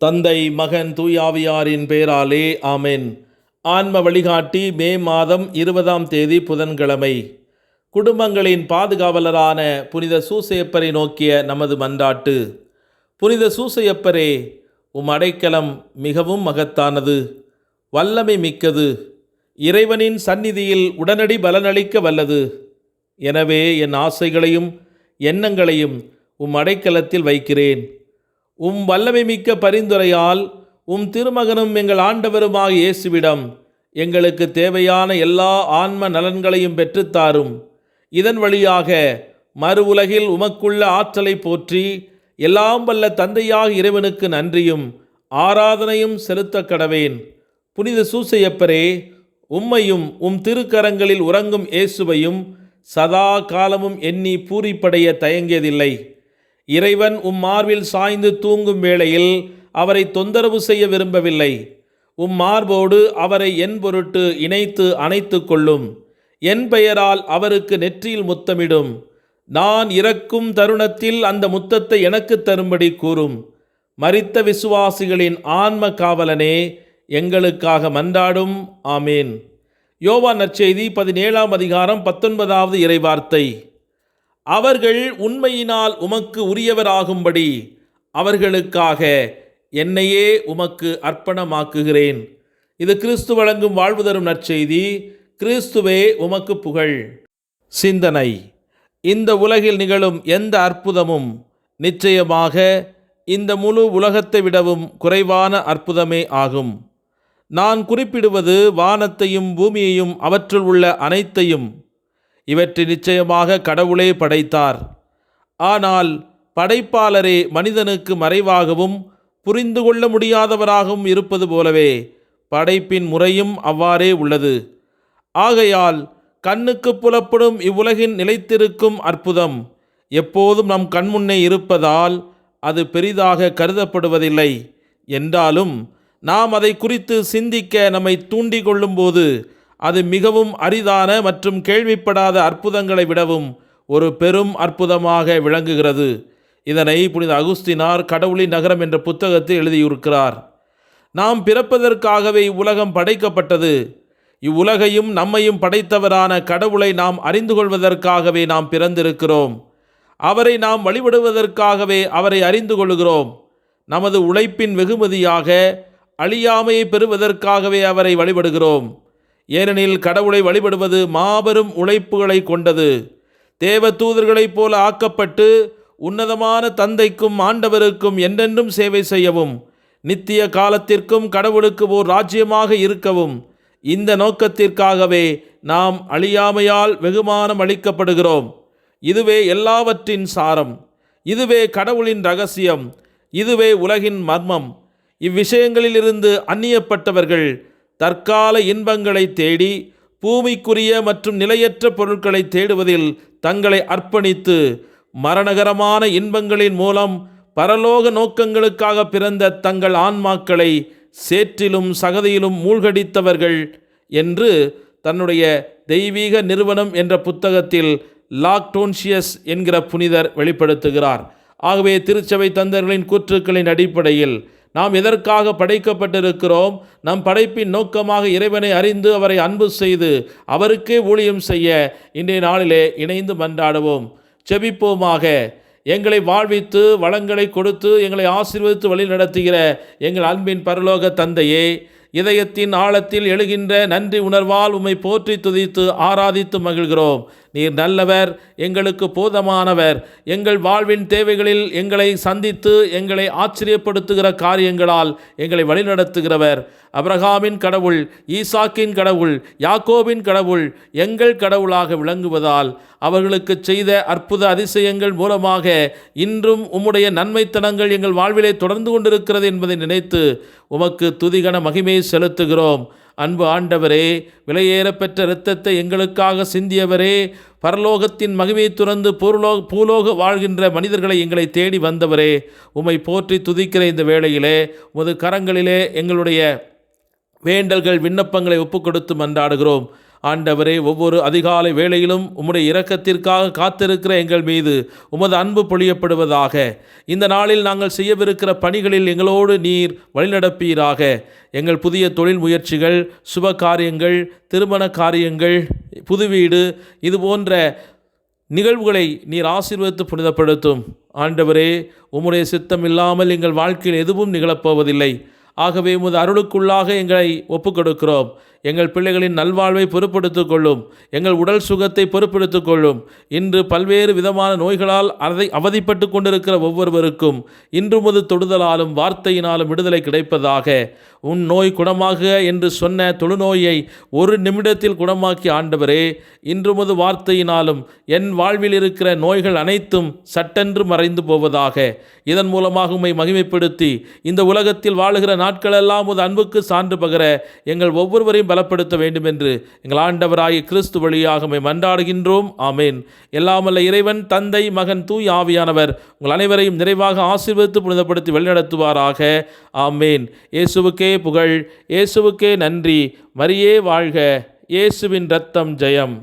தந்தை மகன் தூயாவியாரின் பெயராலே ஆமென். ஆன்ம வழிகாட்டி மே மாதம் 20ஆம் தேதி புதன்கிழமை. குடும்பங்களின் பாதுகாவலரான புனித சூசையப்பரை நோக்கிய நமது மன்றாட்டு. புனித சூசையப்பரே, உம் அடைக்கலம் மிகவும் மகத்தானது, வல்லமை மிக்கது, இறைவனின் சந்நிதியில் உடனடி பலனளிக்க வல்லது. எனவே என் ஆசைகளையும் எண்ணங்களையும் உம் அடைக்கலத்தில் வைக்கிறேன். உம் வல்லமை மிக்க பரிந்துரையால் உம் திருமகனும் எங்கள் ஆண்டவருமாக இயேசுவிடம் எங்களுக்கு தேவையான எல்லா ஆன்ம நலன்களையும் பெற்றுத்தாரும். இதன் வழியாக மறு உலகில் உமக்குள்ள ஆற்றலை போற்றி எல்லாம் வல்ல தந்தையாக இறைவனுக்கு நன்றியும் ஆராதனையும் செலுத்த கடவேன். புனித சூசையப்பரே, உம்மையும் உம் திருக்கரங்களில் உறங்கும் இயேசுவையும் சதா காலமும் எண்ணி பூரிப்படைய தயங்கியதில்லை. இறைவன் உம் மார்பில் சாய்ந்து தூங்கும் வேளையில் அவரை தொந்தரவு செய்ய விரும்பவில்லை. உம் மார்போடு அவரை என் பொருட்டு இணைத்து அணைத்து கொள்ளும். என் பெயரால் அவருக்கு நெற்றியில் முத்தமிடும். நான் இறக்கும் தருணத்தில் அந்த முத்தத்தை எனக்கு தரும்படி கூறும். மரித்த விசுவாசிகளின் ஆன்ம காவலனே, எங்களுக்காக மன்றாடும். ஆமேன். யோவான் நற்செய்தி 17ஆம் அதிகாரம் 19வது இறைவார்த்தை. அவர்கள் உண்மையினால் உமக்கு உரியவராகும்படி அவர்களுக்காக என்னையே உமக்கு அர்ப்பணமாக்குகிறேன். இது கிறிஸ்து வழங்கும் வாழ்வு தரும் நற்செய்தி. கிறிஸ்துவே உமக்கு புகழ். சிந்தனை. இந்த உலகில் நிகழும் எந்த அற்புதமும் நிச்சயமாக இந்த முழு உலகத்தை விடவும் குறைவான அற்புதமே ஆகும். நான் குறிப்பிடுவது வானத்தையும் பூமியையும் அவற்றுள் உள்ள அனைத்தையும். இவற்றை நிச்சயமாக கடவுளே படைத்தார். ஆனால் படைப்பாளரே மனிதனுக்கு மறைவாகவும் புரிந்து கொள்ள முடியாதவராகவும் இருப்பது போலவே படைப்பின் முறையும் அவ்வாறே உள்ளது. ஆகையால் கண்ணுக்கு புலப்படும் இவ்வுலகின் நிலைத்திருக்கும் அற்புதம் எப்போதும் நம் கண்முன்னே இருப்பதால் அது பெரிதாக கருதப்படுவதில்லை. என்றாலும் நாம் அதை குறித்து சிந்திக்க நம்மை தூண்டி கொள்ளும்போது அது மிகவும் அரிதான மற்றும் கேள்விப்படாத அற்புதங்களை விடவும் ஒரு பெரும் அற்புதமாக விளங்குகிறது. இதனை புனித அகுஸ்தினார் கடவுளின் நகரம் என்ற புத்தகத்தில் எழுதியிருக்கிறார். நாம் பிறப்பதற்காகவே இவ்வுலகம் படைக்கப்பட்டது. இவ்வுலகையும் நம்மையும் படைத்தவரான கடவுளை நாம் அறிந்து கொள்வதற்காகவே நாம் பிறந்திருக்கிறோம். அவரை நாம் வழிபடுவதற்காகவே அவரை அறிந்து கொள்கிறோம். நமது உழைப்பின் வெகுமதியாக அழியாமையை பெறுவதற்காகவே அவரை வழிபடுகிறோம். ஏனெனில் கடவுளை வழிபடுவது மாபெரும் உழைப்புகளை கொண்டது. தேவ தூதர்களைப் போல ஆக்கப்பட்டு உன்னதமான தந்தைக்கும் ஆண்டவருக்கும் என்றென்றும் சேவை செய்யவும் நித்திய காலத்திற்கும் கடவுளுக்கு ஓர் ராஜ்யமாக இருக்கவும் இந்த நோக்கத்திற்காகவே நாம் அழியாமையால் வெகுமானம் அளிக்கப்படுகிறோம். இதுவே எல்லாவற்றின் சாரம். இதுவே கடவுளின் இரகசியம். இதுவே உலகின் மர்மம். இவ்விஷயங்களிலிருந்து அந்நியப்பட்டவர்கள் தற்கால இன்பங்களை தேடி பூமிக்குரிய மற்றும் நிலையற்ற பொருட்களை தேடுவதில் தங்களை அர்ப்பணித்து மரணகரமான இன்பங்களின் மூலம் பரலோக நோக்கங்களுக்காக பிறந்த தங்கள் ஆன்மாக்களை சேற்றிலும் சகதியிலும் மூழ்கடித்தவர்கள் என்று தன்னுடைய தெய்வீக நிறுவனம் என்ற புத்தகத்தில் லாக்டோன்சியஸ் என்கிற புனிதர் வெளிப்படுத்துகிறார். ஆகவே திருச்சபை தந்தர்களின் கூற்றுக்களின் அடிப்படையில் நாம் எதற்காக படைக்கப்பட்டிருக்கிறோம்? நம் படைப்பின் நோக்கமாக இறைவனை அறிந்து அவரை அன்பு செய்து அவருக்கே ஊழியம் செய்ய இன்றைய நாளிலே இணைந்து மன்றாடுவோம். ஜெபிப்போமாக. எங்களை வாழ்வித்து வளங்களை கொடுத்து எங்களை ஆசீர்வதித்து வழி நடத்துகிற எங்கள் அன்பின் பரலோக தந்தையே, இதயத்தின் ஆழத்தில் எழுகின்ற நன்றி உணர்வால் உம்மை போற்றி துதித்து ஆராதித்து மகிழ்கிறோம். நீர் நல்லவர், எங்களுக்கு போதமானவர். எங்கள் வாழ்வின் தேவைகளில் எங்களை சந்தித்து எங்களை ஆச்சரியப்படுத்துகிற காரியங்களால் எங்களை வழிநடத்துகிறவர். அபிரகாமின் கடவுள், ஈசாக்கின் கடவுள், யாக்கோபின் கடவுள் எங்கள் கடவுளாக விளங்குவதால் அவர்களுக்கு செய்த அற்புத அதிசயங்கள் மூலமாக இன்றும் உம்முடைய நன்மைத்தனங்கள் எங்கள் வாழ்விலே தொடர்ந்து கொண்டிருக்கிறது என்பதை நினைத்து உமக்கு துதிகன மகிமையை செலுத்துகிறோம். அன்பு ஆண்டவரே, விலையேறப்பெற்ற இரத்தத்தை எங்களுக்காக சிந்தியவரே, பரலோகத்தின் மகிமையை துறந்து பூலோக வாழ்கின்ற மனிதர்களை எங்களை தேடி வந்தவரே, உம்மை போற்றி துதிக்கிற இந்த வேளையிலே உமது கரங்களிலே எங்களுடைய வேண்டல்கள் விண்ணப்பங்களை ஒப்புக் கொடுத்து மன்றாடுகிறோம். ஆண்டவரே, ஒவ்வொரு அதிகாலை வேளையிலும் உம்முடைய இரக்கத்திற்காக காத்திருக்கிற எங்கள் மீது உமது அன்பு பொழியப்படுவதாக. இந்த நாளில் நாங்கள் செய்யவிருக்கிற பணிகளில் எங்களோடு நீர் வழிநடப்பீராக. எங்கள் புதிய தொழில் முயற்சிகள், சுப காரியங்கள், திருமண காரியங்கள், புது வீடு, இது போன்ற நிகழ்வுகளை நீர் ஆசீர்வதித்து புனிதப்படுத்தும். ஆண்டவரே, உம்முடைய சித்தம் இல்லாமல் எங்கள் வாழ்க்கையில் எதுவும் நிகழப்போவதில்லை. ஆகவே உமது அருளுக்குள்ளாக எங்களை ஒப்புக்கொடுக்கிறோம். எங்கள் பிள்ளைகளின் நல்வாழ்வை பொறுப்படுத்திக் கொள்ளும். எங்கள் உடல் சுகத்தை பொறுப்படுத்திக் கொள்ளும். இன்று பல்வேறு விதமான நோய்களால் அவதிப்பட்டு கொண்டிருக்கிற ஒவ்வொருவருக்கும் இன்று உமது தொடுதலாலும் வார்த்தையினாலும் விடுதலை கிடைப்பதாக. உன் நோய் குணமாக என்று சொன்ன தொழுநோயை ஒரு நிமிடத்தில் குணமாக்கி ஆண்டவரே, இன்று உமது வார்த்தையினாலும் என் வாழ்வில் இருக்கிற நோய்கள் அனைத்தும் சட்டென்று மறைந்து போவதாக. இதன் மூலமாக உம்மை மகிமைப்படுத்தி இந்த உலகத்தில் வாழுகிற நாட்களெல்லாம் உமது அன்புக்கு சான்று பகர எங்கள் ஒவ்வொருவரையும் பலப்படுத்த வேண்டும் என்று எங்கள் ஆண்டவராகிய கிறிஸ்து வழியாக உம்மை மன்றாடுகின்றோம். ஆமேன். எல்லாமல்ல இறைவன், தந்தை, மகன், தூய் ஆவியானவர் உங்கள் அனைவரையும் நிறைவாக ஆசீர்வதித்து புனிதப்படுத்தி வழிநடத்துவாராக. ஆமேன். இயேசுவுக்கே புகழ், இயேசுவுக்கே நன்றி. மரியே வாழ்க. இயேசுவின் இரத்தம் ஜெயம்.